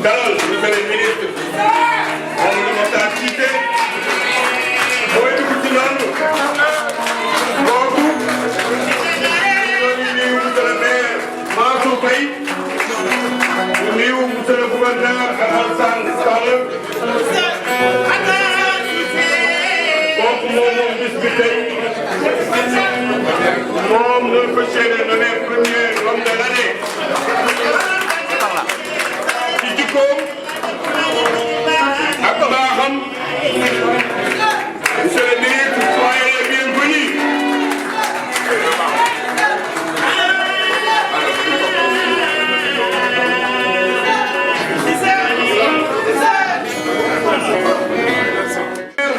dalal monsieur le ministre Mamadou Makhtar Cissé mooy dugg ci loolu kooku ñu nuyu monsieur le maire Mansour Faye ñu nuyu monsieur le gouverneur Alassane Sall kooku moom bis bi tey moom la fas yéene nommé premier homme de l'année ci jikkoom ak baaxam monsieur le ministre soyez le bienvenu.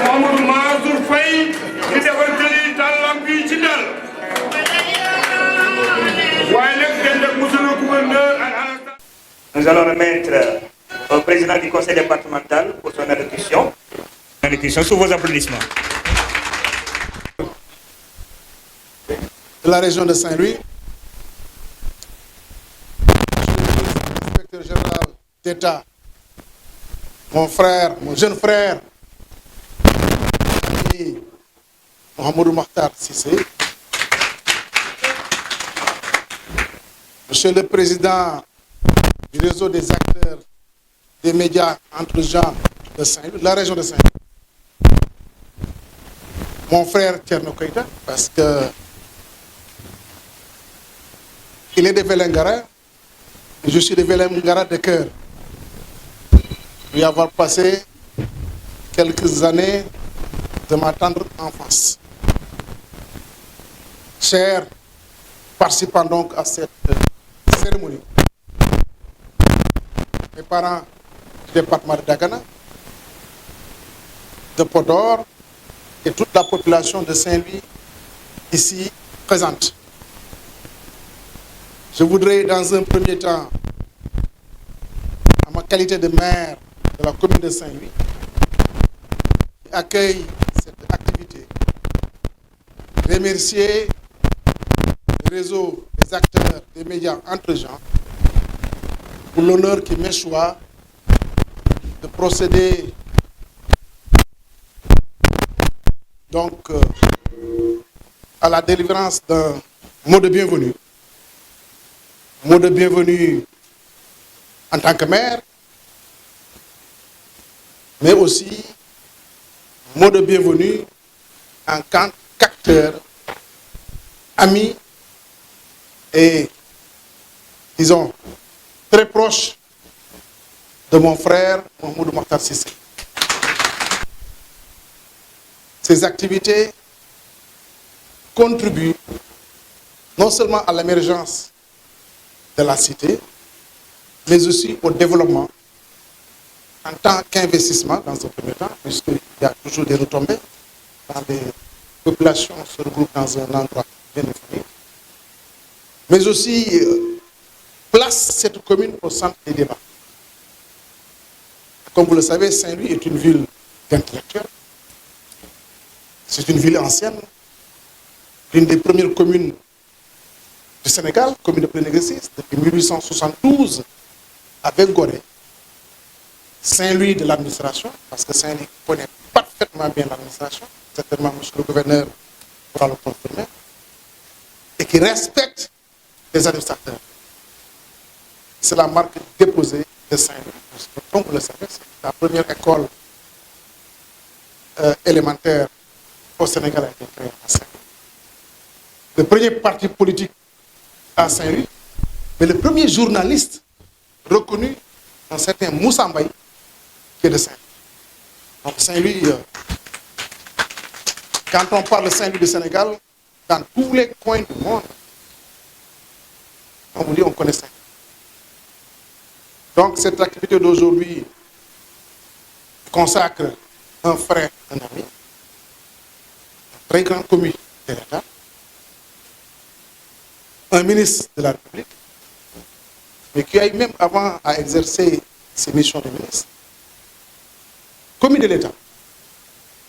Mamadou Mansour Faye di defal tëli tàllam bi ci dal waaye nag den ak monsieur le gouverneur ak Alassane. Nous allons remettre au président du conseil départemental pour son allocution. Allocution sous vos applaudissements. De la région de Saint-Louis, inspecteur général d'État, mon frère, mon jeune frère, ami Mohamedou Makhtar Cissé, monsieur le président du réseau des acteurs des médias entre gens de Saint-Louis, de la région de Saint-Louis, mon frère Thierno Keita, parce que il est de Vélingara, et je suis de Vélingara de cœur. Lui avoir passé quelques années de ma tendre enfance. Chers participants donc à cette cérémonie, mes parents du département de Dagana, de Podor et toute la population de Saint-Louis ici présente. Je voudrais dans un premier temps, en ma qualité de maire de la commune de Saint-Louis, qui accueille cette activité, remercier le réseau des acteurs des médias entre gens pour l'honneur qui m'échoit de procéder donc à la délivrance d'un mot de bienvenue. Mot de bienvenue en tant que maire, mais aussi mot de bienvenue en tant qu'acteur, ami et, disons, très proche de mon frère Mohamedou Makhtar Cissé. Ces activités contribuent non seulement à l'émergence de la cité, mais aussi au développement en tant qu'investissement dans un premier temps, puisqu'il y a toujours des retombées quand les populations se regroupent dans un endroit bien défini, mais aussi place cette commune au centre des débats. Comme vous le savez, Saint-Louis est une ville d'intellectuels. C'est une ville ancienne, l'une des premières communes du Sénégal, commune de plein exercice, depuis 1872, avec Gorée. Saint-Louis de l'administration, parce que Saint-Louis connaît parfaitement bien l'administration, certainement monsieur le gouverneur pourra le confirmer, et qui respecte les administrateurs. C'est la marque déposée de Saint-Louis. Parce que, comme vous le savez, c'est la première école élémentaire au Sénégal a été créée à Saint-Louis. Le premier parti politique à Saint-Louis, mais le premier journaliste reconnu, un certain Moussa Mbaye, qui est de Saint-Louis. Donc Saint-Louis, quand on parle de Saint-Louis du Sénégal, dans tous les coins du monde, on vous dit on connaît Saint-Louis. Donc cette activité d'aujourd'hui consacre un frère, un ami, un très grand commis de l'État, un ministre de la République, mais qui a eu même avant à exercer ses missions de ministre, commis de l'État,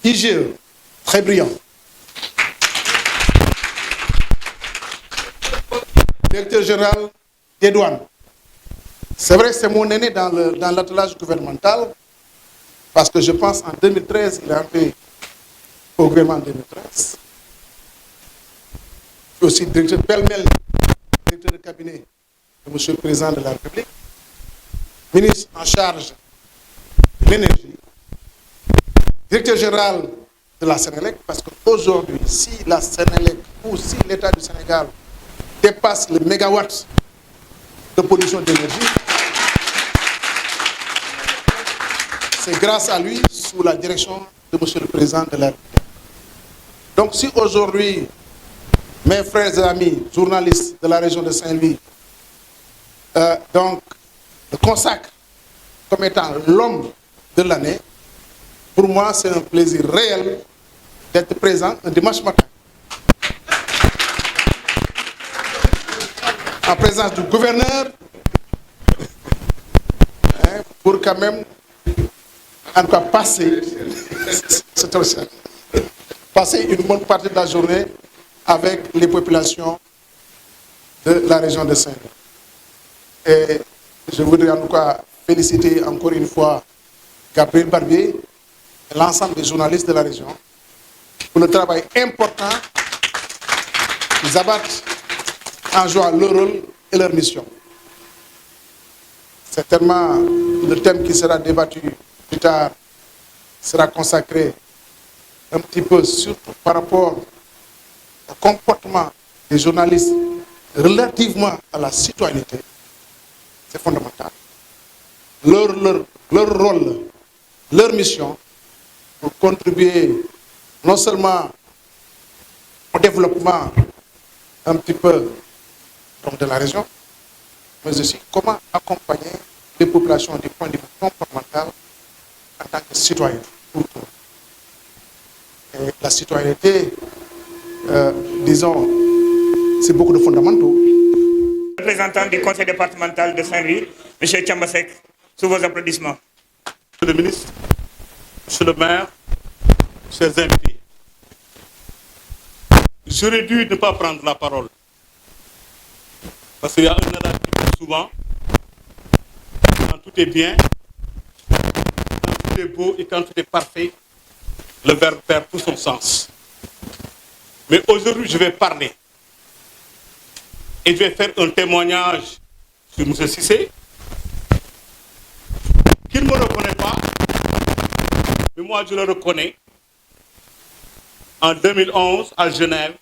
IGE, très brillant, directeur général des douanes, C'est vrai, c'est mon aîné dans l'attelage gouvernemental, parce que je pense en 2013, il est entré au gouvernement en 2013. Je suis aussi directeur pêle-mêle, directeur de cabinet de M. le Président de la République, ministre en charge de l'énergie, directeur général de la Sénélec, parce qu'aujourd'hui, si la Sénélec ou si l'État du Sénégal dépasse le mégawatt de production d'énergie, c'est grâce à lui, sous la direction de M. le Président de la République. Donc si aujourd'hui, mes frères et amis journalistes de la région de Saint-Louis le consacrent comme étant l'homme de l'année, pour moi c'est un plaisir réel d'être présent un dimanche matin en présence du gouverneur pour quand même en tout cas passer une bonne partie de la journée avec les populations de la région de Saint-Louis. Et je voudrais en tout cas féliciter encore une fois Gabriel Barbier et l'ensemble des journalistes de la région pour le travail important qu'ils abattent en jouant leur rôle et leur mission. Certainement, le thème qui sera débattu plus tard sera consacré un petit peu surtout par rapport au comportement des journalistes relativement à la citoyenneté. C'est fondamental. Leur rôle, leur mission pour contribuer non seulement au développement un petit peu de la région, mais aussi comment accompagner les populations du point de vue comportemental en tant que citoyen. Et la citoyenneté, disons, c'est beaucoup de fondamentaux. Représentant du conseil départemental de Saint-Louis, M. Tchambasek, sous vos applaudissements. Monsieur le ministre, monsieur le maire, chers invités, j'aurais dû ne pas prendre la parole. Parce qu'il y a un adage qui dit souvent, quand tout est bien, quand tout est beau et quand tout est parfait, le verbe perd tout son sens. Mais aujourd'hui, je vais parler. Et je vais faire un témoignage sur M. Cissé, qui ne me reconnaît pas, mais moi je le reconnais. En 2011, à Genève,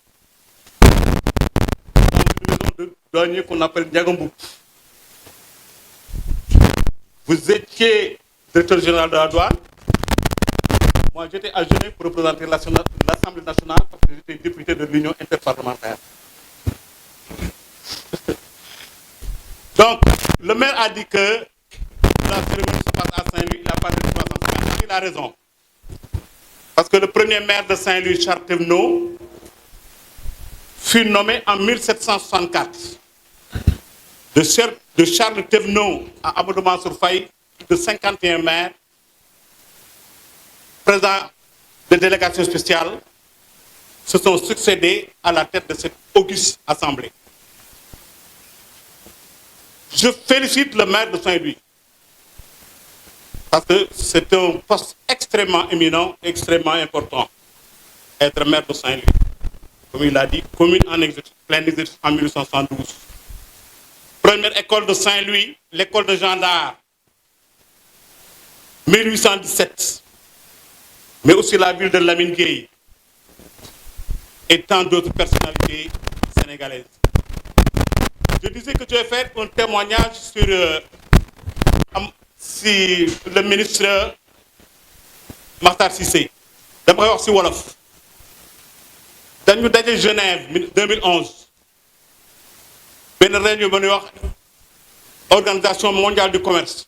dans une maison de douanier qu'on appelle Ndiagambou. Vous étiez directeur général de la douane. Moi j'étais à Genève pour représenter l'Assemblée nationale parce que j'étais député de l'Union interparlementaire. Donc, le maire a dit que la cérémonie se passe à Saint-Louis, il n'a pas de 350. Il a raison. Parce que le premier maire de Saint-Louis, Charles Thévenot, fut nommé en 1764. De Charles Thévenot à Amadou Mansour Faye, de 51 maires, présidents de délégations spéciales, se sont succédés à la tête de cette auguste assemblée. Je félicite le maire de Saint-Louis parce que c'est un poste extrêmement éminent, extrêmement important, être maire de Saint-Louis. Comme il l'a dit, commune en plein exercice en 1872. Première école de Saint-Louis, l'école de gendarmes, 1817. Mais aussi la ville de Lamine Gueye et tant d'autres personnalités sénégalaises. Je disais que je vais faire un témoignage sur si le ministre Makhtar Cissé. D'abord wax ci wolof. Dañu daje Genève 2011. benn réunion ba ñuy wax Organisation mondiale du commerce.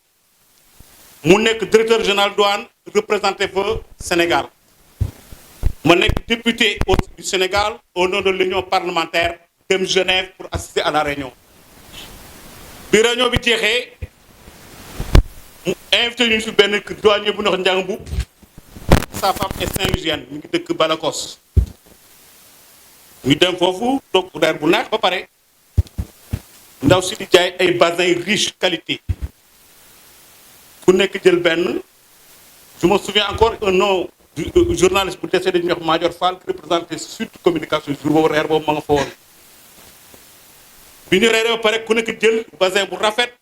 mu nekk directeur général douane représenté fa Sénégal. ma nekk député du Sénégal au nom de l'Union parlementaire dem Genève pour assister à la réunion. bi réunion bi jeexee mu invité ñu si benn douanier bu ñuy wax Ndiang Mboup sa femme est Saint-Louisienne mi ngi dëkk Balakos ñu dem foofu toog reer bu neex ba pare ndaw si di jaay ay basins riche qualité ku nekk jël benn je me souviens encore un nom du journaliste bu décédé ñu wax Madior Fall qui représentait Sud Communication jour boobu reer boobu ma nga fa woon bi ñu reeree ba pare ku nekk jël basin bu rafet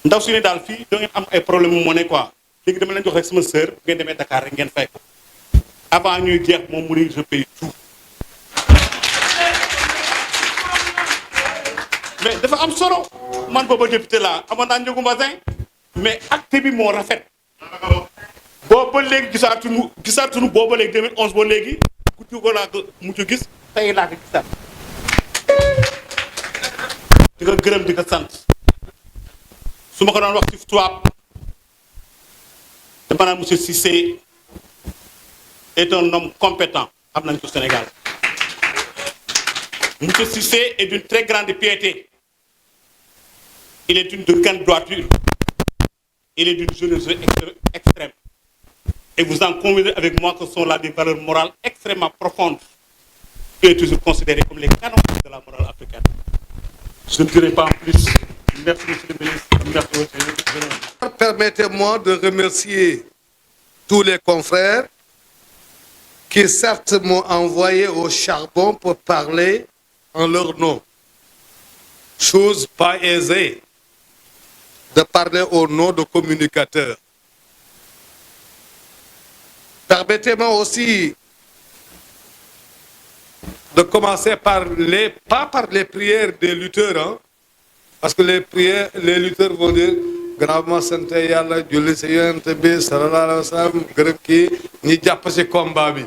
ndaw si ne daal fii da ngeen am ay problème mu monnaie quoi léegi dama leen jox rek sama sœur bu ngeen demee Dakar rek ngeen fay ko avant ñuy jeex moom mu ni je paye tout mais dafa am solo man booba député laa amoon naa njëgu basin mais acte bi moo rafet boobu ba léegi gisaatuñu boobu ba léegi 2011 ba léegi ku ci ko laa ko mujj gis tey laa ko gisaat di ko gërëm di ko sant su ma ko doon wax ci tubaab dama naan monsieur Cissé est un homme compétent xam nañ ko Sénégal monsieur Cissé est d'une très grande piété il est d'une grande droiture il est d'une générosité extrême et vous en conviendrez avec moi que ce sont là des valeurs morales extrêmement profondes qui est toujours considérées comme les canons de la morale africaine. Je ne dirai pas en plus. Merci, monsieur le ministre. Merci. Permettez-moi de remercier tous les confrères qui certes m'ont envoyé au charbon pour parler en leur nom. Chose pas aisée de parler au nom de communicateurs. Permettez-moi aussi de commencer par pas par les prières des lutteurs, hein, parce que les lutteurs vont dire gravement sant Yàlla julli ci Yonent bi sallallahu alayhi wa sallam gërëm kii ñi jàpp ci combat bi.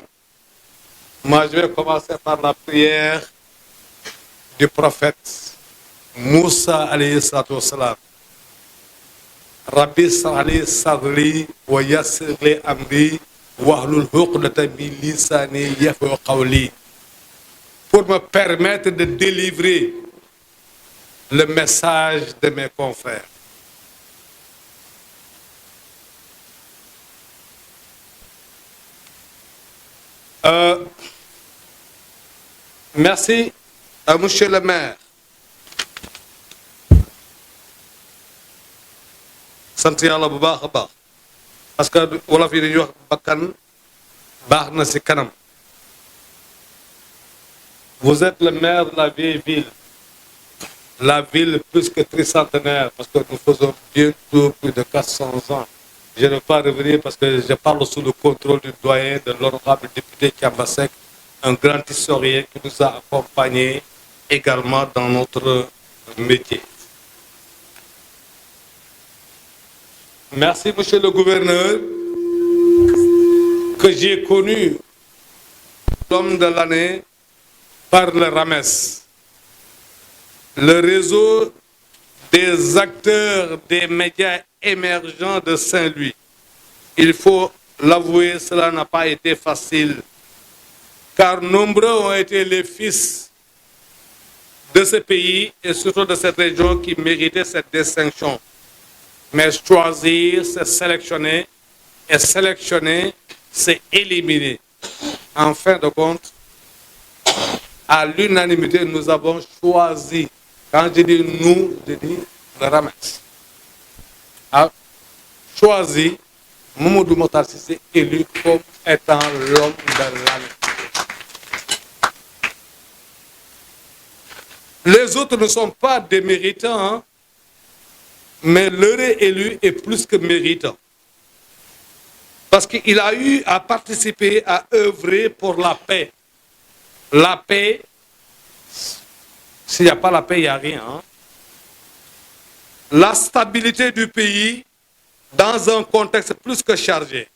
Moi, je vais commencer par la prière du prophète Moussa alayhi salatu wassalam. Rabbi shrah li sadri wa yassir li amri wahlul uqdatan min lisani yafqahu qawli. Pour me permettre de délivrer le message de mes confrères. Merci à monsieur le maire. sant yàlla bu baax a baax parce que wolof yi dañuy wax bakkan baax na ci kanam. Vous êtes le maire de la vieille ville, la ville plus que tricentenaire, parce que nous faisons bientôt plus de 400 ans. Je ne vais pas revenir parce que je parle sous le contrôle du doyen de l'honorable député Kiambasek, un grand historien qui nous a accompagnés également dans notre métier. Merci, monsieur le gouverneur, que j'ai connu l'homme de l'année par le RAMES, le réseau des acteurs des médias émergents de Saint-Louis. Il faut l'avouer, cela n'a pas été facile, car nombreux ont été les fils de ce pays et surtout de cette région qui méritaient cette distinction. Mais choisir, c'est sélectionner, et sélectionner, c'est éliminer. En fin de compte, à l'unanimité, nous avons choisi, quand je dis nous, je dis le RAMES, a choisi Mamadou Makhtar Cissé élu comme étant l'homme de l'année. Les autres ne sont pas des méritants, hein, mais leur élu est plus que méritant. Parce qu'il a eu à participer, à œuvrer pour la paix. La paix, s'il n'y a pas la paix, il n'y a rien. Hein. La stabilité du pays dans un contexte plus que chargé.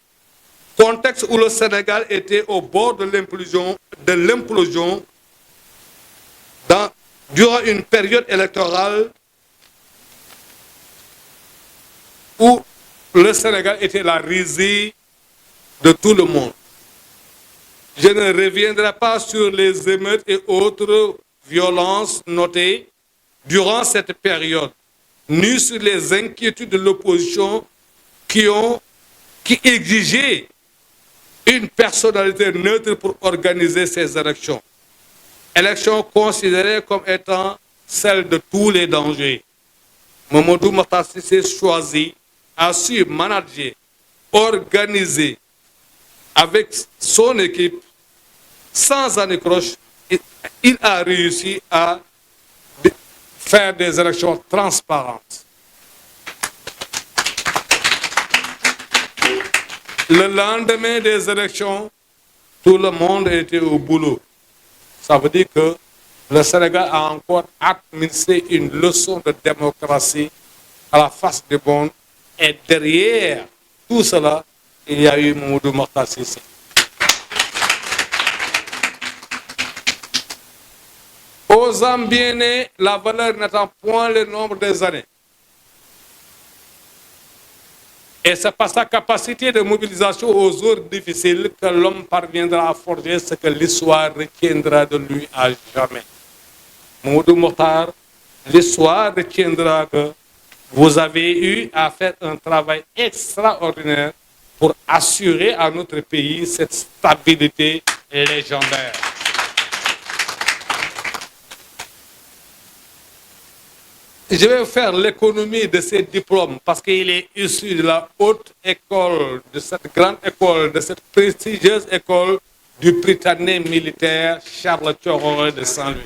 Contexte où le Sénégal était au bord de l'implosion durant une période électorale où le Sénégal était la risée de tout le monde. Je ne reviendrai pas sur les émeutes et autres violences notées durant cette période, ni sur les inquiétudes de l'opposition qui exigeaient une personnalité neutre pour organiser ces élections. Élections considérées comme étant celles de tous les dangers. Mamadou Makhtar Cissé choisit a su manager, organiser avec son équipe, sans anicroche, il a réussi à faire des élections transparentes. Le lendemain des élections, tout le monde était au boulot. Ça veut dire que le Sénégal a encore administré une leçon de démocratie à la face du monde. Et derrière tout cela, il y a eu Mamadou Makhtar Cissé. Aux hommes bien nés, la valeur n'attend point le nombre des années. Et c'est par sa capacité de mobilisation aux heures difficiles que l'homme parviendra à forger ce que l'histoire retiendra de lui à jamais. Mamadou Makhtar, l'histoire retiendra que vous avez eu à faire un travail extraordinaire pour assurer à notre pays cette stabilité légendaire. Je vais faire l'économie de ces diplômes parce qu'il est issu de la haute école, de cette grande école, de cette prestigieuse école du Britannique militaire Charles Thiororo de Saint-Louis.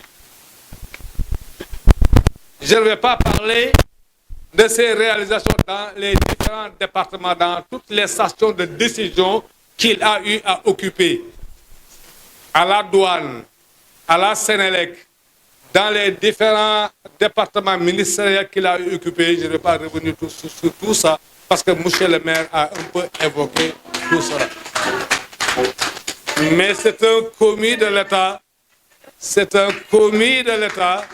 Je ne vais pas parler de ses réalisations dans les différents départements, dans toutes les stations de décision qu'il a eu à occuper, à la douane, à la Sénélec, dans les différents départements ministériels qu'il a occupés. Je ne vais pas revenir sur tout ça parce que M. le maire a un peu évoqué tout cela. Mais c'est un commis de l'État. C'est un commis de l'État.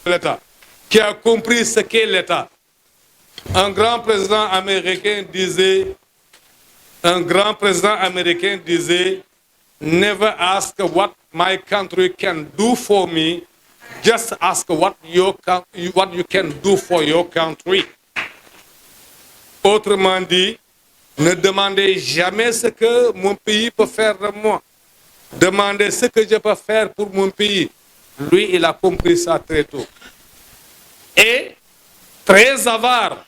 L'État qui a compris ce qu'est l'État. Un grand président américain disait, never ask what my country can do for me, just ask what you can do for your country. Autrement dit, ne demandez jamais ce que mon pays peut faire de moi. Demandez ce que je peux faire pour mon pays. Lui, il a compris ça très tôt. Et très avare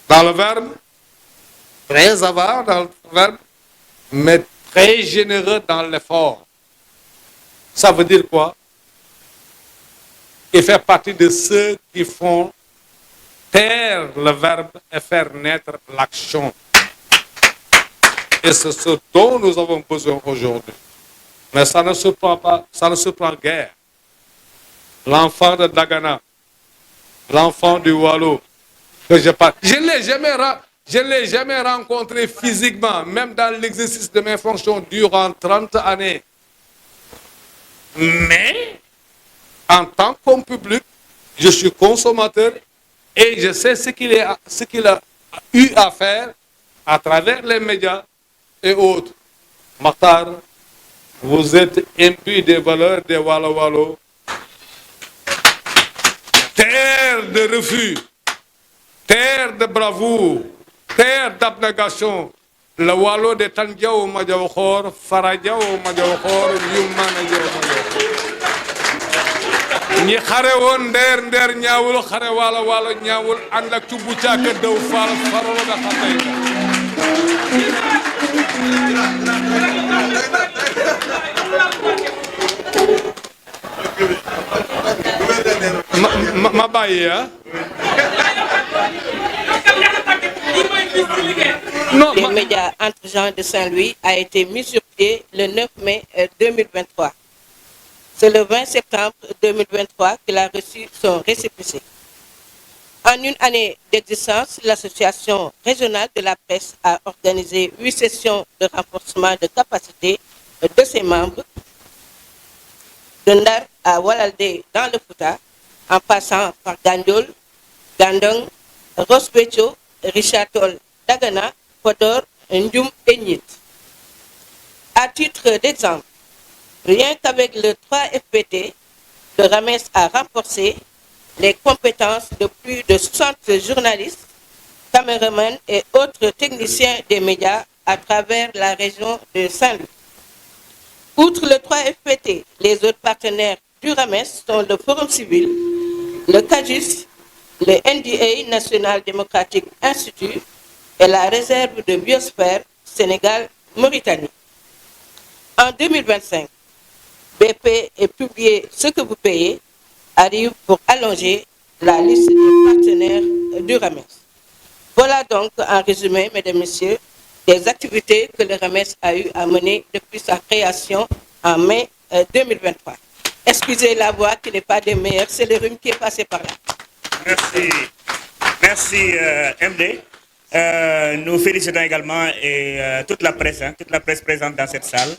dans le verbe, mais très généreux dans l'effort. Ça veut dire quoi? Il fait partie de ceux qui font taire le verbe et faire naître l'action. Et c'est ce dont nous avons besoin aujourd'hui. Mais ça ne surprend pas, ça ne surprend guère. L'enfant de Dagana, l'enfant du Wallo, que je parle. Je ne l'ai jamais rencontré physiquement, même dans l'exercice de mes fonctions durant 30 années. Mais, en tant qu'homme public, je suis consommateur et je sais ce qu'il a eu à faire à travers les médias et autres. Makhtar, vous êtes imbu des valeurs des Wallo Wallo. Terre de refus, terre de bravoure, terre d'abnégation. Le Wallo de Tandiao Madjaokhor, Faradiao Madjaokhor, Yumana Madjaokhor. Ni xare won nder ñaawul xare wala wala ñaawul ànd ak tubu caaka daw fal farolo da xatay ma bàyyi ya non les médias entre Jean de Saint-Louis a été mis sur pied le 9 mai 2023. C'est le 20 septembre 2023 qu'il a reçu son récépissé. En une année d'existence, l'Association régionale de la presse a organisé 8 sessions de renforcement de capacité de ses membres, de Ndar à Walalde dans le Fouta, en passant par Gandiol, Gandon, Ross Béthio, Richard Toll, Dagana, Podor, Ndioum et Nyit. À titre d'exemple, rien qu'avec le 3FPT, le RAMES a renforcé les compétences de plus de 60 journalistes, caméramans et autres techniciens des médias à travers la région de Saint-Louis. Outre le 3FPT, les autres partenaires du RAMES sont le Forum civil, le CAJIS, le NDA, National Democratic Institute, et la réserve de biosphère Sénégal-Mauritanie. En 2025, BP est publié Ce que vous payez arrive pour allonger la liste des partenaires du RAMES. Voilà donc en résumé, mesdames et messieurs, des activités que le RAMES a eu à mener depuis sa création en mai 2023. Excusez la voix qui n'est pas des meilleures, c'est le rhume qui est passé par là. Merci. Merci, MD. Nous félicitons également toute la presse présente dans cette salle.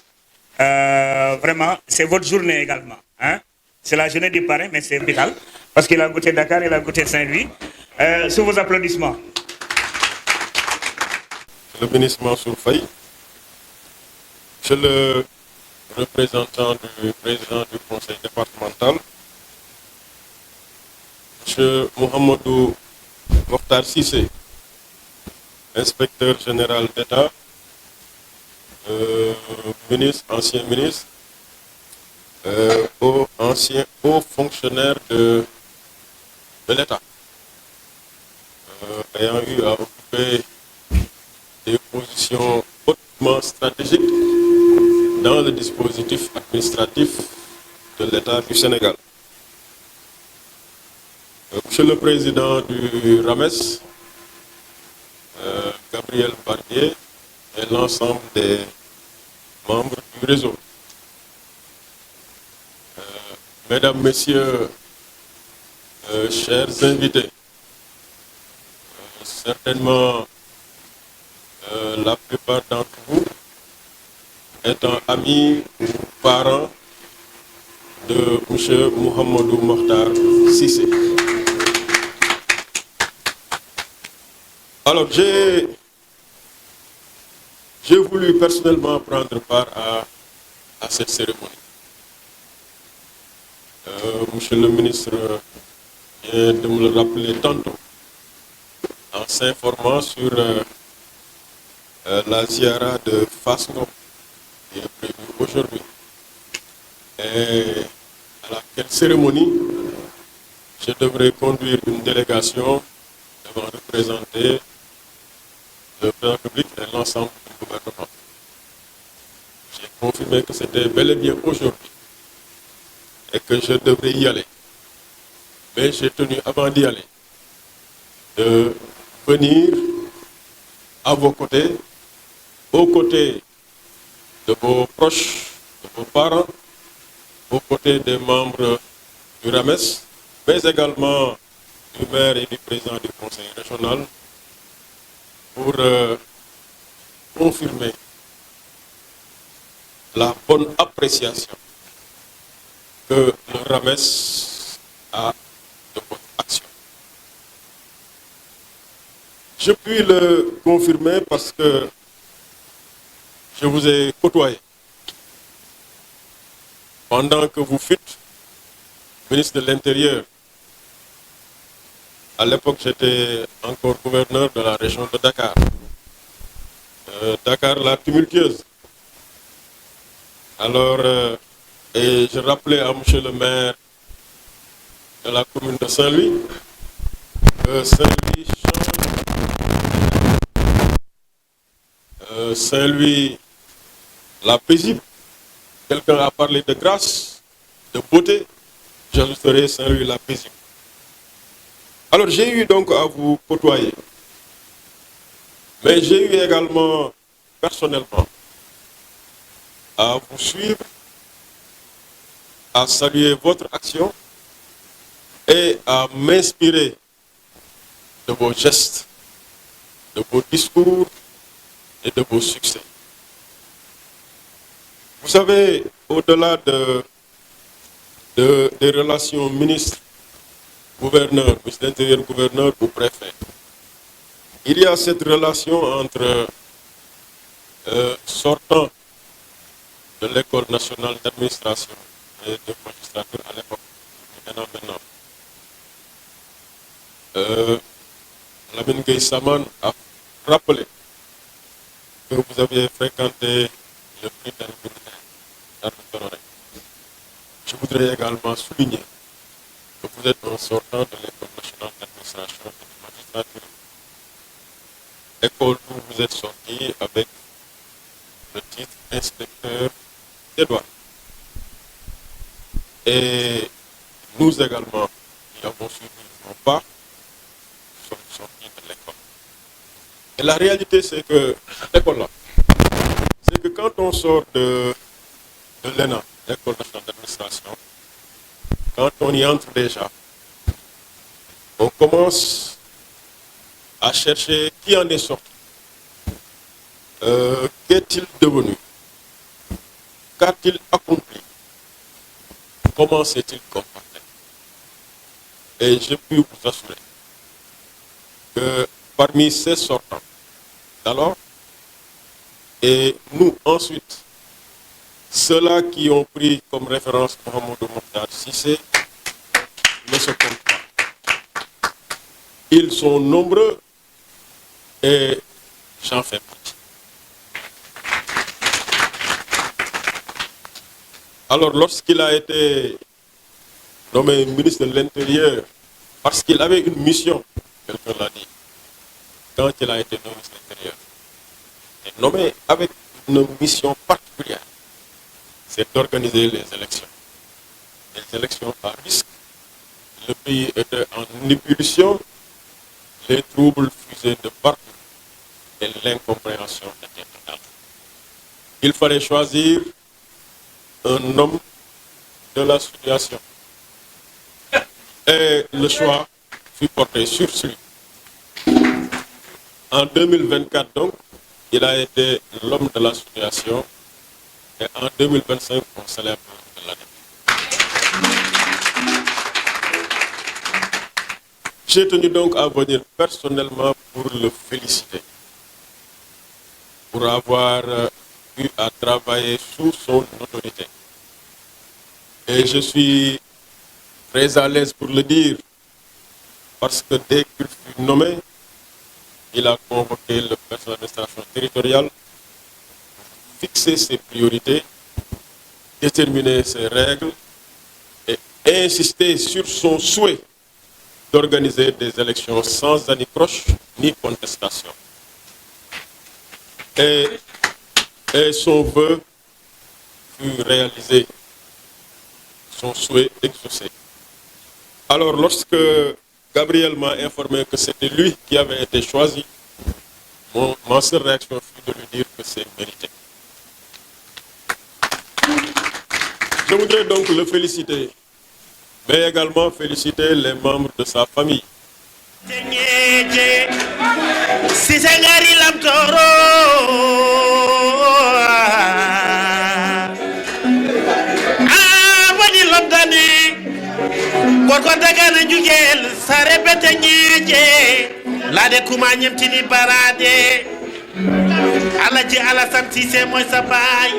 Vraiment, c'est votre journée également. Hein? C'est la journée du parrain, mais c'est vital, parce qu'il a goûté Dakar, il a goûté Saint-Louis. Sous vos applaudissements. Le ministre Mansour Faye, monsieur le représentant du président du conseil départemental, monsieur Mohamedou Mokhtar Cissé, inspecteur général d'État, ministre, ancien ministre, ancien haut fonctionnaire de l'État, ayant eu à occuper des positions hautement stratégiques dans le dispositif administratif de l'État du Sénégal. Monsieur le président du RAMES, Gabriel Barbier, et l'ensemble des membres du réseau. Mesdames, Messieurs, chers invités, certainement la plupart d'entre vous étant amis ou parents de M. Mohamedou Mokhtar Cissé. Alors, j'ai voulu personnellement prendre part à cette cérémonie. Monsieur le ministre vient de me le rappeler tantôt en s'informant sur la ziara de Fasno qui est prévue aujourd'hui. Et à laquelle cérémonie je devrais conduire une délégation devant représenter le président public et l'ensemble du gouvernement. J'ai confirmé que c'était bel et bien aujourd'hui et que je devrais y aller. Mais j'ai tenu avant d'y aller de venir à vos côtés, aux côtés de vos proches, de vos parents, aux côtés des membres du RAMES, mais également du maire et du président du conseil régional, pour confirmer la bonne appréciation que le RAMES a de votre action. Je puis le confirmer parce que je vous ai côtoyé pendant que vous fûtes ministre de l'Intérieur. À l'époque, j'étais encore gouverneur de la région de Dakar. Dakar, la tumultueuse. Alors, et je rappelais à monsieur le maire de la commune de Saint-Louis que Saint-Louis change. Saint-Louis, la paisible. Quelqu'un a parlé de grâce, de beauté. J'ajouterai Saint-Louis, la paisible. Alors j'ai eu donc à vous côtoyer, mais j'ai eu également personnellement à vous suivre, à saluer votre action et à m'inspirer de vos gestes, de vos discours et de vos succès. Vous savez, au-delà des relations ministres, gouverneur, ministre de l'Intérieur, gouverneur ou préfet, il y a cette relation entre sortant de l'école nationale d'administration et de magistrature à l'époque, maintenant. Lamine Gueye Saman a rappelé que vous aviez fréquenté le prix d'Arme. je voudrais également souligner que vous êtes un sortant de l'École nationale d'administration et de magistrature. École où vous êtes sorti avec le titre inspecteur des douanes. Et nous également, qui avons suivi nos pas, sommes sortis de l'école. Et la réalité, c'est que l'école-là, c'est que quand on sort de l'ENA, l'École nationale d'administration, quand on y entre déjà, on commence à chercher qui en est sorti. Qu'est-il devenu? Qu'a-t-il accompli? Comment s'est-il comporté? Et je puis vous assurer que parmi ces sortants d'alors, et nous ensuite, ceux-là qui ont pris comme référence Mohamedou Mokhtar Cissé ne se comptent pas. Ils sont nombreux et j'en fais partie. Alors, lorsqu'il a été nommé ministre de l'Intérieur, parce qu'il avait une mission, quelqu'un l'a dit, quand il a été nommé ministre de l'Intérieur, il est nommé avec une mission particulière, c'est d'organiser les élections. Les élections à risque, le pays était en ébullition, les troubles fusaient de partout et l'incompréhension était totale. Il fallait choisir un homme de la situation. Et le choix fut porté sur lui. En 2024, donc, il a été l'homme de la situation. Et en 2025, on célèbre l'année. J'ai tenu donc à venir personnellement pour le féliciter, pour avoir eu à travailler sous son autorité. Et je suis très à l'aise pour le dire, parce que dès qu'il fut nommé, il a convoqué le personnel d'administration territoriale, fixer ses priorités, déterminer ses règles et insister sur son souhait d'organiser des élections sans anicroche ni contestation. Et son vœu fut réalisé, son souhait exaucé. Alors lorsque Gabriel m'a informé que c'était lui qui avait été choisi, ma seule réaction fut de lui dire que c'est mérité. Je voudrais donc le féliciter, mais également féliciter les membres de sa famille. Alaji Alassane Cissé mooy sa baay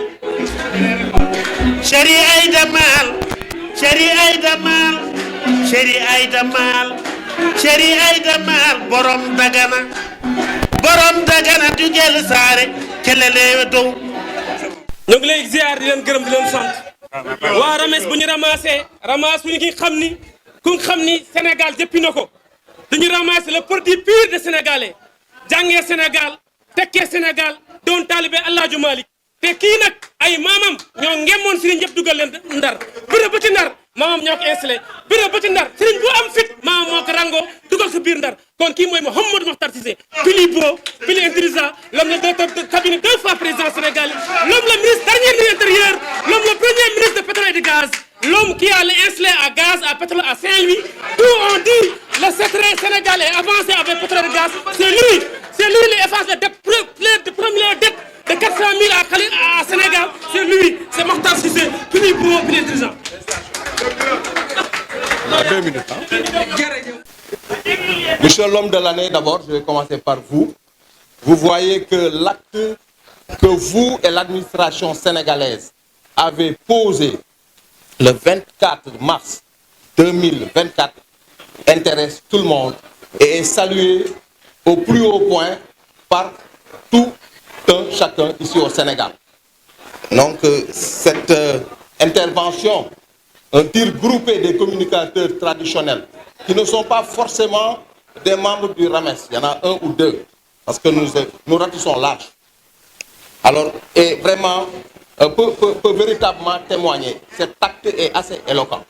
Chéri Aïda Mal Chéri Aïda Mal Chéri Aïda Mal Chéri Aïda Mal borom Dagana du jël saare kelele dow ñu ngi lay ziar di leen gërëm di leen sant waa Rames bu ñu ramasse ñu ngi xam ni Sénégal jëppi na ko dañu ramasse le produit pur de sénégalais jàngee Sénégal tekkee Sénégal doon taalibe Alaaji Malick te kii nag ay maamam ñoo ngemmoon Serigne yëpp dugal leen Ndar bërëb ba ci Ndar maamam ñoo ko installé bërëb ba ci Ndar Serigne bu am fit maamam moo ko rangoo dugal ko biir Ndar kon kii mooy Mouhamadou Mokhtar Cissé pili beau pili intelligent l'homme le directeur de cabinet 2 fois président Sénégal l'homme le ministre dernier de l'intérieur l'homme le premier ministre de pétrole et de gaz l'homme qui a installé à gaz à pétrole à Saint-Louis tout on dit le secret sénégalais avancé avec pétrole et de gaz c'est lui qui efface les dettes première dette de 400 000 à Sénégal c'est lui c'est Mokhtar Cissé pili beau pili intelligent. Deux minutes. Monsieur l'homme de l'année, d'abord, je vais commencer par vous. Vous voyez que l'acte que vous et l'administration sénégalaise avez posé le 24 mars 2024 intéresse tout le monde et est salué au plus haut point par tout un chacun ici au Sénégal. Donc, cette intervention un tir groupé des communicateurs traditionnels qui ne sont pas forcément des membres du RAMES. Il y en a un ou deux, parce que nous ratissons large. Alors, et vraiment, peut véritablement témoigner. Cet acte est assez éloquent.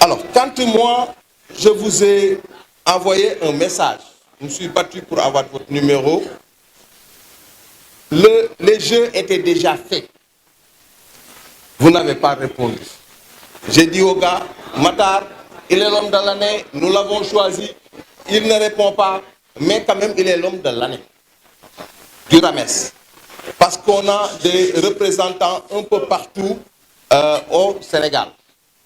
Alors, quand moi, je vous ai envoyé un message, je me suis battu pour avoir votre numéro, les jeux étaient déjà faits. Vous n'avez pas répondu. J'ai dit au gars, Matar, il est l'homme de l'année, nous l'avons choisi, il ne répond pas, mais quand même il est l'homme de l'année du RAMES. Parce qu'on a des représentants un peu partout au Sénégal.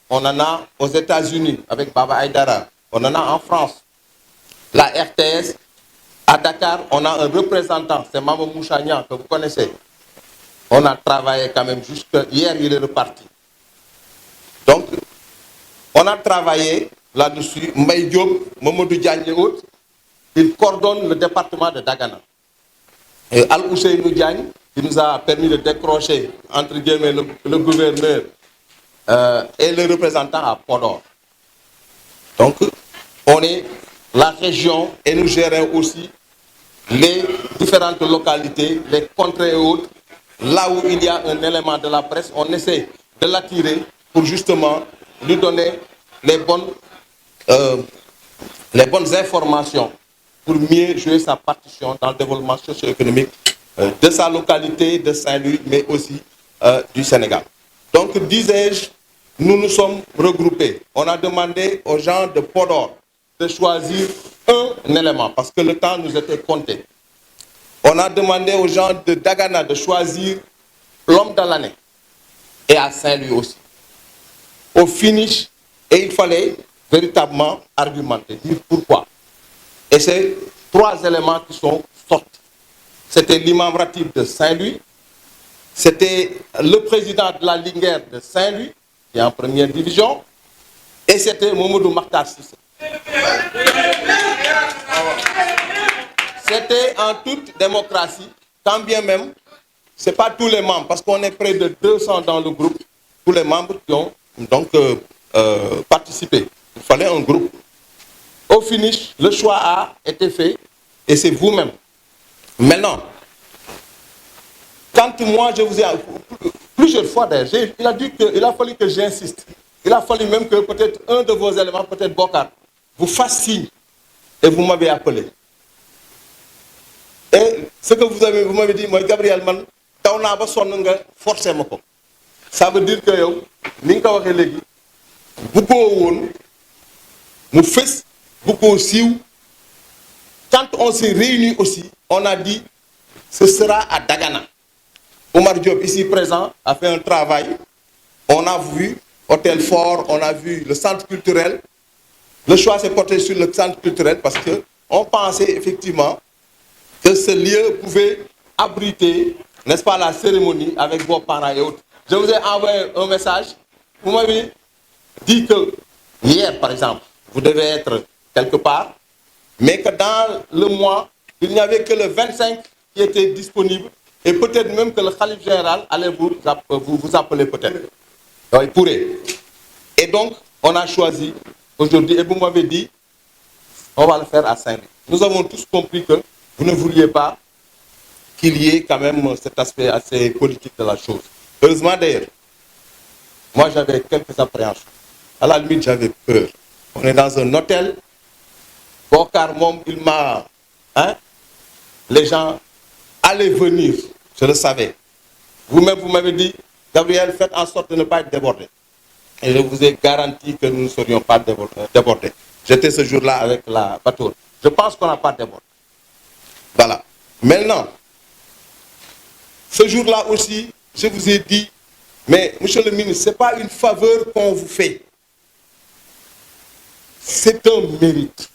On en a aux États-Unis avec Baba Aïdara. On en a en France. La RTS, à Dakar, on a un représentant, c'est Maman Mouchagnan, que vous connaissez. On a travaillé quand même jusqu'à hier, il est reparti. Donc, on a travaillé là-dessus. Mbaye Diop, Mamadou Diagne et autres, ils coordonnent le département de Dagana. Et Al-Ousseinou Diagne, qui nous a permis de décrocher, entre guillemets, le gouverneur et le représentant à Podor. Donc, on est la région et nous gérons aussi les différentes localités, les contrées et autres. Là où il y a un élément de la presse, on essaie de l'attirer pour justement lui donner les bonnes informations pour mieux jouer sa partition dans le développement socio-économique de sa localité, de Saint-Louis, mais aussi du Sénégal. Donc, disais-je, nous nous sommes regroupés. On a demandé aux gens de Podor de choisir un élément parce que le temps nous était compté. On a demandé aux gens de Dagana de choisir l'homme de l'année et à Saint-Louis aussi. Au finish, et il fallait véritablement argumenter, dire pourquoi. Et c'est trois éléments qui sont sortis. C'était l'imam Ratib de Saint-Louis, c'était le président de la Linguère de Saint-Louis, qui est en première division, et c'était Mamadou Makhtar Cissé. C'était en toute démocratie, quand bien même, ce n'est pas tous les membres, parce qu'on est près de 200 dans le groupe, tous les membres qui ont donc participé. Il fallait un groupe. Au finish, le choix a été fait, et c'est vous-même. Maintenant, quand moi je vous ai, plusieurs fois d'ailleurs, il a fallu que j'insiste. Il a fallu même que peut-être un de vos éléments, peut-être Bokar, vous fasse signe et vous m'avez appelé. Et ce que vous m'avez dit, moi, Gabriel, man, forcé. Ça veut dire que vous, beaucoup aussi, quand on s'est réunis aussi, on a dit, ce sera à Dagana. Omar Diop, ici présent, a fait un travail. On a vu Hôtel Fort, on a vu le centre culturel. Le choix s'est porté sur le centre culturel parce qu'on pensait effectivement que ce lieu pouvait abriter, n'est-ce pas, la cérémonie avec vos parents et autres. Je vous ai envoyé un message. Vous m'avez dit que hier, par exemple, vous devez être quelque part, mais que dans le mois, il n'y avait que le 25 qui était disponible et peut-être même que le Khalif général allait vous appeler peut-être. Il pourrait. Et donc, on a choisi aujourd'hui, et vous m'avez dit, on va le faire à Saint-Louis. Nous avons tous compris que vous ne vouliez pas qu'il y ait quand même cet aspect assez politique de la chose. Heureusement d'ailleurs, moi j'avais quelques appréhensions. À la limite, j'avais peur. On est dans un hôtel. Bokar Mom, il m'a... les gens allaient venir, je le savais. Vous-même, vous m'avez dit, Gabriel, faites en sorte de ne pas être débordé. Et je vous ai garanti que nous ne serions pas débordés. J'étais ce jour-là avec la bateau. Je pense qu'on n'a pas débordé. Voilà. Maintenant, ce jour-là aussi, je vous ai dit, mais monsieur le ministre, ce n'est pas une faveur qu'on vous fait. C'est un mérite.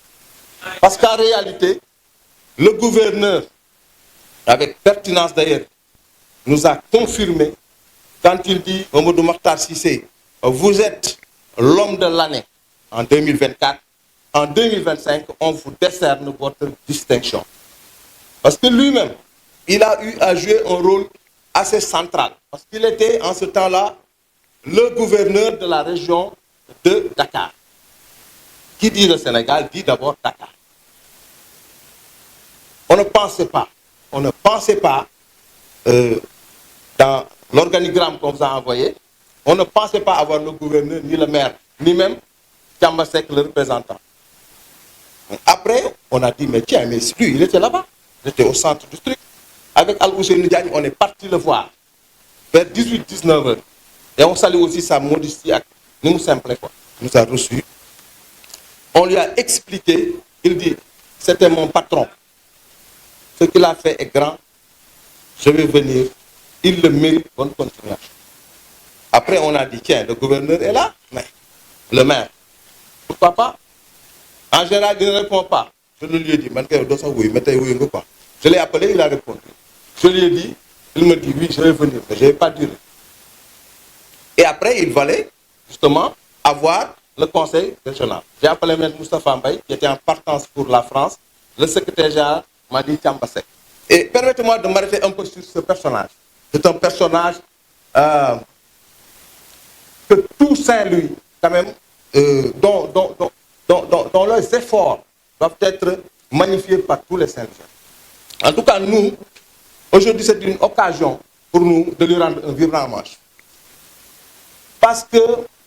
Parce qu'en réalité, le gouverneur, avec pertinence d'ailleurs, nous a confirmé quand il dit, Mamadou Makhtar Cissé, vous êtes l'homme de l'année en 2024. En 2025, on vous décerne votre distinction. Parce que lui-même, il a eu à jouer un rôle assez central. Parce qu'il était en ce temps-là le gouverneur de la région de Dakar. Qui dit le Sénégal dit d'abord Dakar. On ne pensait pas, dans l'organigramme qu'on vous a envoyé, on ne pensait pas avoir le gouverneur, ni le maire, ni même Thiamba Seck, le représentant. Après, on a dit, mais tiens, mais lui, il était là-bas. Il était au centre du truc. Avec Al-Ousseynou Diagne, on est parti le voir vers 18-19 heures. Et on salue aussi sa modestie. Nous simple, quoi. Il nous a reçus. On lui a expliqué, il dit, c'était mon patron. Ce qu'il a fait est grand. Je vais venir. Il le mérite. Bonne continuation. Après, on a dit, tiens, le gouverneur est là, mais le maire, pourquoi pas? En général, il ne répond pas. Je lui ai dit, je l'ai appelé, il a répondu. Je lui ai dit, il me dit, oui, je vais venir, mais je ne vais pas durer. Et après, il fallait justement avoir le conseil régional. J'ai appelé M. Moustapha Mbaye, qui était en partance pour la France. Le secrétaire général m'a dit Thiamba Seck. Et permettez-moi de m'arrêter un peu sur ce personnage. C'est un personnage que tout Saint-Louis, quand même, dont leurs efforts doivent être magnifiés par tous les Saint-Louisiens. En tout cas, nous, aujourd'hui, c'est une occasion pour nous de lui rendre un vibrant hommage. Parce que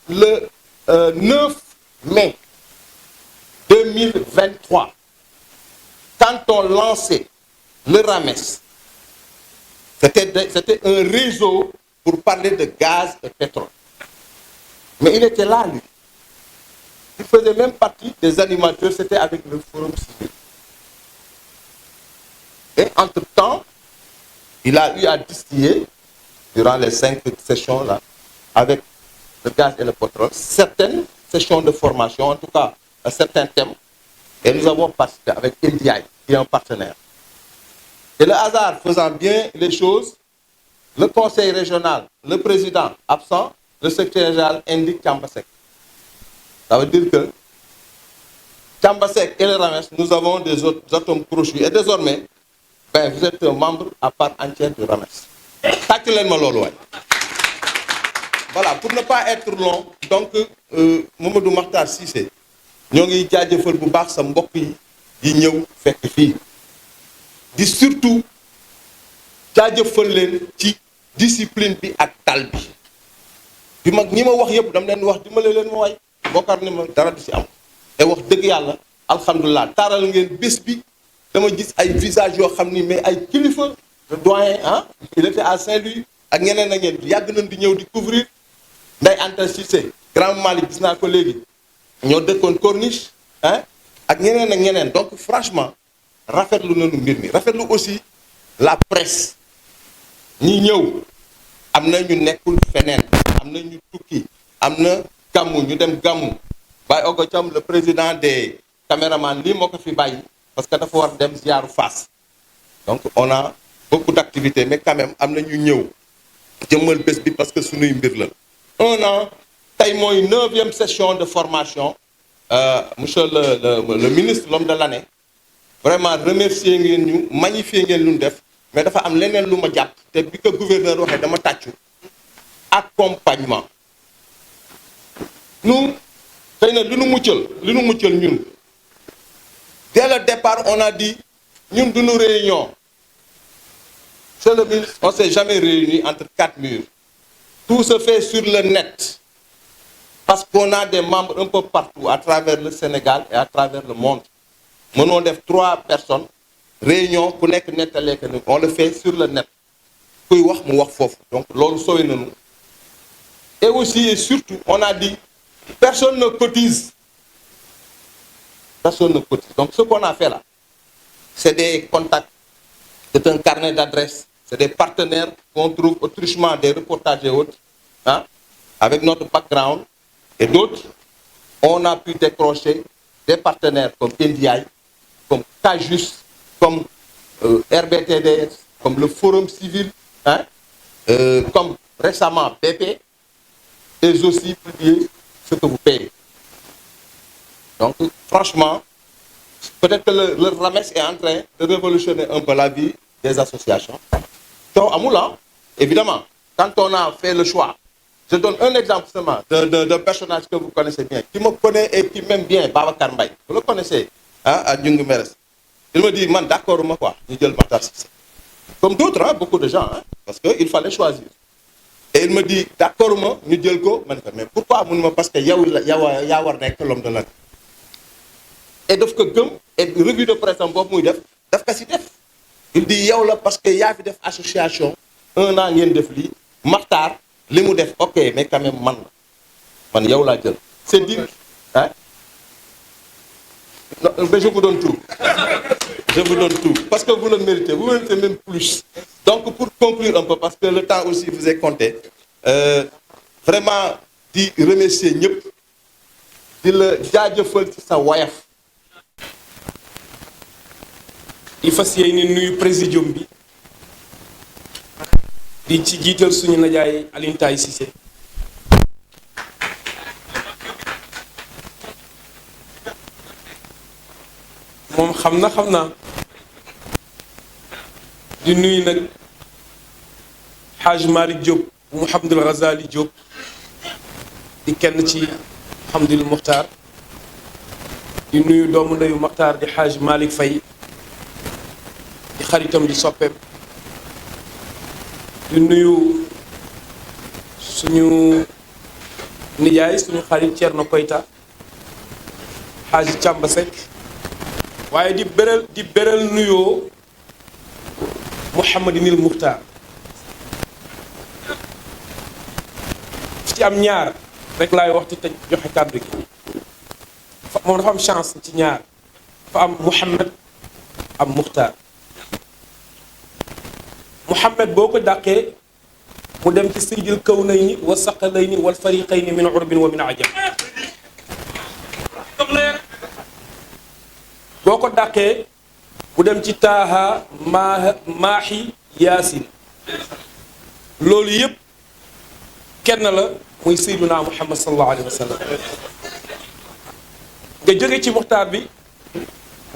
le 9 mai 2023, quand on lançait le RAMES, c'était un réseau pour parler de gaz et pétrole. Mais il était là, lui. Il faisait même partie des animateurs, c'était avec le Forum civil. Et entre-temps, il a eu à distiller, durant les 5 sessions-là, avec le gaz et le pétrole, certaines sessions de formation, en tout cas, à certains thèmes. Et nous avons participé avec NDI, qui est un partenaire. Et le hasard faisant bien les choses, le conseil régional, le président absent, le secrétaire général indique Thiamba Seck. Ça veut dire que Thiamba Seck et le RAMES, nous avons des atomes crochus. Et désormais, ben, vous êtes un membre à part entière du RAMES. Voilà, pour ne pas être long, donc, Mamadou Makhtar Cissé, nous avons jaajëfal bu baax sa mbokk yi ñëw fekk fii di surtout jaajëfal leen ci discipline bi ak dal bi bi mag ñi ma wax yëpp dama leen wax dimbale leen ma way bokkar ni ma dara du si am te wax dëgg yàlla alhamdulilah taaral ngeen bés bi dama gis ay visage yoo xam ni mais ay kilifa le doyen ah il était à Saint-Louis ak ñeneen ak ñeneen yàgg nañ di ñëw di couvrir Ndeye Anta Cissé grand Malick gis naa ko léegi ñoo dëkkoon Corniche hein ak ñeneen donc franchement rafetlu nañu mbir mi rafetlu aussi la presse ñi ñëw am na ñu nekkul feneen am na ñu tukki am na gàmmu ñu dem gàmmu Baye Ogo Thiam le président des caméramans lii moo ko fi bàyyi parce que dafa war dem ziaru Fass donc on a beaucoup d'activités mais quand même am na ñu ñëw jëmmal bés bi parce que suñuy mbir la 1 an tey mooy 9e session de formation monsieur le ministre l'homme de l'année vraiment remercier ngeen ñu magnifier ngeen lu ñu def mais dafa am leneen lu ma jàpp te bi ko gouverneur waxee dama tàccu accompagnement nous xëy na li nu muccal ñun dès le départ on a dit ñun duñu réunion c'est le ministre on s'est jamais réunis entre 4 murs tout se fait sur le net parce qu'on a des membres un peu partout à travers le Sénégal et à travers le monde mënoo def 3 personnes réunion ku nekk nettalee que on le fait sur le net kuy wax mu wax foofu donc loolu sooy nañu et aussi et surtout on a dit personne ne cotise donc ce qu'on a fait là c'est des contacts c'est un carnet d'adresses c'est des partenaires qu'on trouve au truchement des reportages et autres hein, avec notre background et d'autres on a pu décrocher des partenaires comme NDI comme Cajus comme RBTDS comme le Forum civil hein, comme récemment BP et aussi publier ce que vous payez. Donc, franchement, peut-être que le RAMES est en train de révolutionner un peu la vie des associations. Donc, à Moulin, évidemment, quand on a fait le choix Je donne un exemple seulement d'un personnage que vous connaissez bien, qui me connaît et qui m'aime bien, Babacar Mbaye. Vous le connaissez, hein, à Djungu Meres. Il me dit, man, d'accord, moi quoi, je dis le Makhtar Cissé. Comme d'autres, hein, beaucoup de gens, hein, parce qu'il fallait choisir. Et il me dit, d'accord, moi, je dis le go. Mais pourquoi? Parce que Yawar n'est que l'homme de l'année. Et donc, et revue de presse en Bob Mouidef, il dit, Yaw parce qu'il y a une association, un an, il y a une Makhtar, li mu def ok mais quand même man yow laa jël c'est dire hein non mais je vous donne tout parce que vous le méritez même plus. Donc pour conclure un peu parce que le temps aussi vous est compté vraiment di remercier ñëpp di la jaajëfal ci sa wayaf di fas yéene nuyu présidium bi di ci jiital suñu najaay Alioune Taye Cissé moom xam naa di nuyu nag Hadj Malick Diop bu Mouhamadul Ghazali Diop di kenn ci Hamdul Muxtaar di nuyu doomu ndeyu Muxtaar di Hadj Malick Faye di xaritam di soppeem di nuyu suñu nijaay suñu xarit Thierno Koyta Hadj Thiamba Seck waaye di beral nuyoo Mouhamadinil Muxtaar ci am ñaar rek laay wax ci tëj joxe kàddu gi moom dafa am chance ci ñaar dafa am Mouhamad am Muxtaar Mouhamad boo ko dàqee mu dem ci sayyidil kawnayni wa saqalayni wal fariqayni min urbin wa min ajam boo ko dàqee mu dem ci taaha maahi yaasin loolu yépp kenn la muy sayyiduna Muhammad sallallahu alayhi wa sallam nga jóge ci muxtaar bi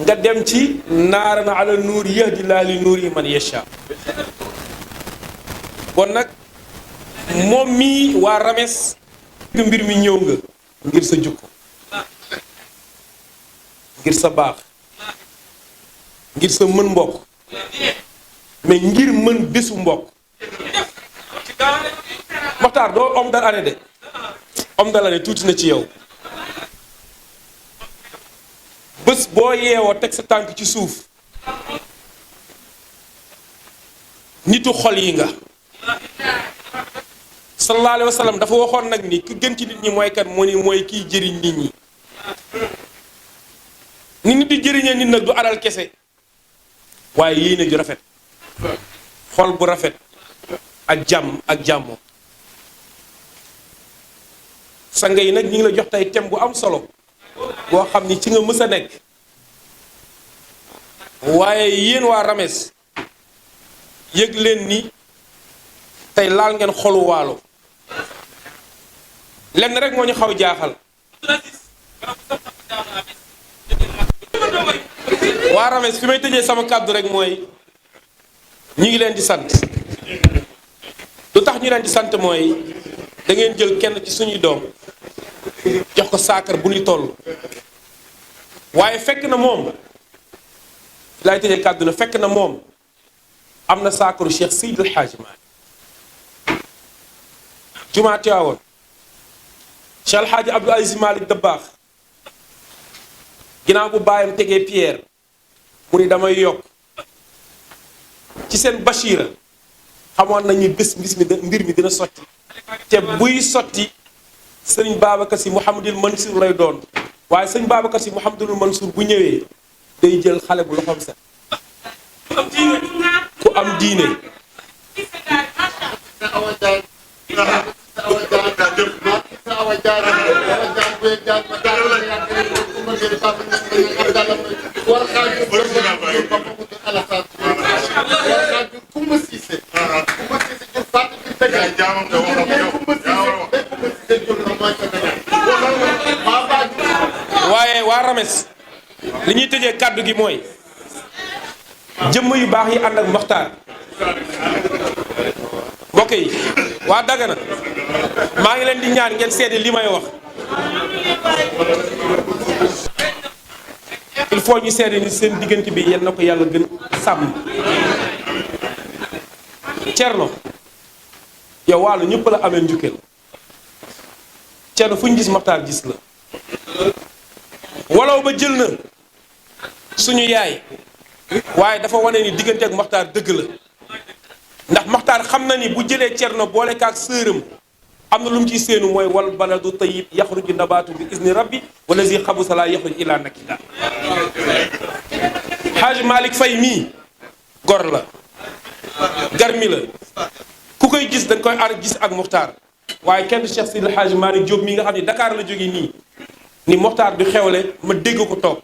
nga dem ci naaran ala nuur yahdi laa li nuuri man yasha kon nag moom mii waa Rames mbir mi ñëw nga ngir sa jukko ngir sa baax ngir sa mën mbokk mais ngir mën bésu mbokk Maxtaar doo homme de l'année de homme de l'année tuuti na ci yow bés boo yeewoo teg sa tànk ci suuf nitu xol yi nga sallallahu alayhi wa sallam dafa waxoon nag ni ki gën ci nit ñi mooy kan mu ni mooy kiy jëriñ nit ñi ni nit di jëriñee nit nag du alal kese waaye yéene ju rafet xol bu rafet ak jàmm ak jàmmoo sanga yi nag ñi ngi la jox tey thème bu am solo boo xam ni ci nga mës a nekk waaye yéen waa Rames yëg leen ni tey laal ngeen xolu waalo lenn rek moo ñu xaw jaaxal waa Rames fi may tëjee sama kàddu rek mooy ñi ngi leen di sant lu tax ñu leen di sant mooy da ngeen jël kenn ci suñuy doom jox ko saakar bu ñu toll waaye fekk na moom laay tëjee kàddu na fekk na moom am na saakaru Cheikh Seydil Hadji Malick jumaa Tiwaawoon Cheikh El Hadji Abdou Aziz Malick Dabakh ginnaaw bu baayam tegee pierre mu ni damay yokk ci seen Bachira xamoon nañu bés mbir mi dina sotti te buy sotti sëriñ Babacar Sy Mouhamadul Mansour lay doon waaye sëriñ Babacar Sy Mouhamadul Mansour bu ñëwee day jël xale bu loxoom set ku am diine waaye waa Rames li ñuy tëjee kàddu gi mooy jëmm yu baax yi ànd ak Moxtaar mbokk yi waa Dagana maa ngi leen di ñaan ngeen seede li may wax il faut ñu seede ni seen diggante bi yal na ko yàlla gën sàmm. Thierno yow Waalo ñëpp la amee njukkeel Thierno fu ñu gis Makhtar gis la walaw ba jël na suñu yaay waaye dafa wane ni diggante ak Makhtar dëgg la ndax Makhtar xam na ni bu jëlee Thierno boole kaak sëram am na lu mu ciy séenu mooy wal baladu tayyib yaxruju nabaatu bi izni rabbi wala zi xabusa laa yaxruj illa nakida. Hadj Malick Faye mii gor la garmi la ku koy gis dañ koy ar gis ak Makhtar waaye kenn Cheikh Sidi Hadj Malick Diop mii nga xam ne Dakar la jógee nii ni Makhtar du xewle ma dégg ko toog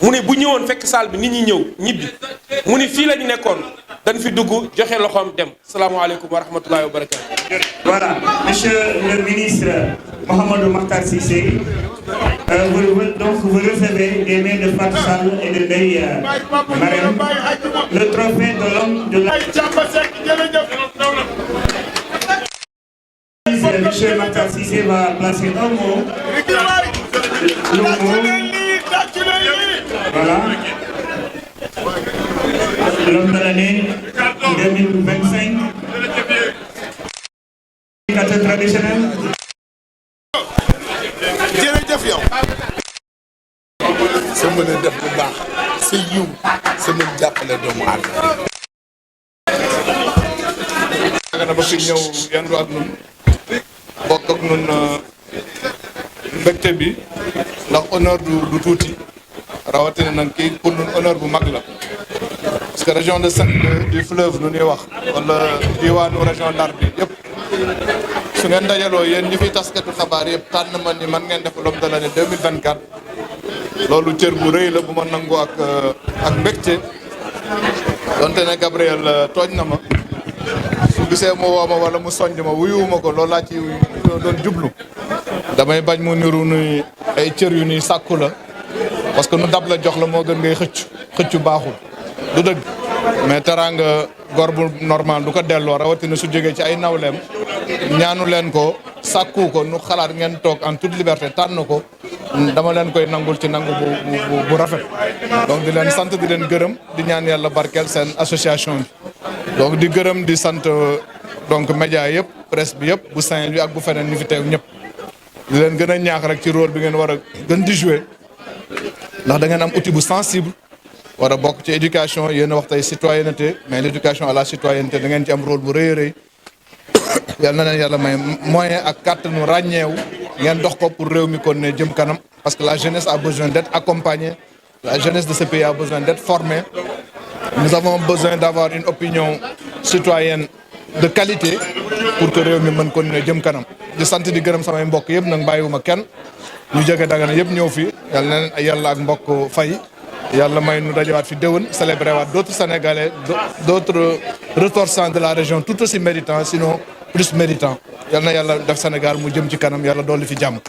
mu ne bu ñëwoon fekk salle bi nit ñi ñëw ñibbi mu ne fii la ñu nekkoon dañ fi dugg joxe loxoom dem salaamaaleykum wa rahmatullahi wa barakatu. Voilà, monsieur le ministre Mouhamadou Makhtar Cissé, donc vous recevez des mains de Fatou Sall et de Ndeye Marème le trophée de l'homme de la... Monsieur Makhtar Cissé va placer un mot. Le mot. Voilà. L'homme de l'année 2025. Éducateur traditionnel. jërëjëf yow. sa mën a def bu baax sa yiw sa mën jàppale doomu aadama. Dagana ba fi ñëw yandu ak ñun bokk ak ñun mbégte bi ndax honneur du tuuti rawatina nag kii pour ñun honneur bu mag la parce que région du fleuve nu ñuy wax wala diwaanu région Ndar bi yëpp su ngeen dajaloo yéen ñi fi taskatu xabaar yëpp tànn ma ni man ngeen def l'homme de l'année 2024 loolu cër bu rëy la bu ma nangu ak mbégte donte ne Gabriel tooñ na ma su gisee mu woo ma wala mu soññ ma wuyuwuma ko loolu laa ci doon jublu damay bañ mu niru nuy ay cër yu nuy sàkku la parce que nu dab la jox la moo gën ngay xëccu baaxul du dëgg mais teraanga gor bu normal du ko delloo rawatina su jógee ci ay nawleem ñaanu leen ko sàkku ko nu xalaat ngeen toog en toute liberté tànn ko dama leen koy nangul ci nangu bu rafet donc di leen sant di leen gërëm di ñaan yàlla barkeel seen association bi donc di gërëm di sant donc média yëpp presse bi yëpp bu Saint-Louis ak bu feneen ñu fi teew ñëpp di leen gën a ñaax rek ci rôle bi ngeen war a gën di jouer ndax da ngeen am outil bu sensible war a bokk ci éducation yéen a wax tey citoyenneté mais l' éducation à la citoyenneté da ngeen ci am rôle bu rëy a rëy yal na leen yàlla may moyen ak kàttanu ràññeewu ngeen dox ko pour réew mi kon ne jëm kanam parce que la jeunesse a besoin d'être accompagnée la jeunesse de ce pays a besoin d'être formée nous avons besoin d'avoir une opinion citoyenne de qualité pour que réew mi mën kon ne jëm kanam di sant di gërëm samay mbokk yëpp nag bàyyiwuma kenn ñu jóge Dagana yëpp ñëw fi yal na leen yàlla ak mbokk fay yàlla may nu dajawaat fi déwén célébrer waat d'autres Sénégalais d'autres ressortissants de la région tout aussi méritants sinon plus méritants yal na yàlla def Sénégal mu jëm ci kanam yàlla dolli fi jàmm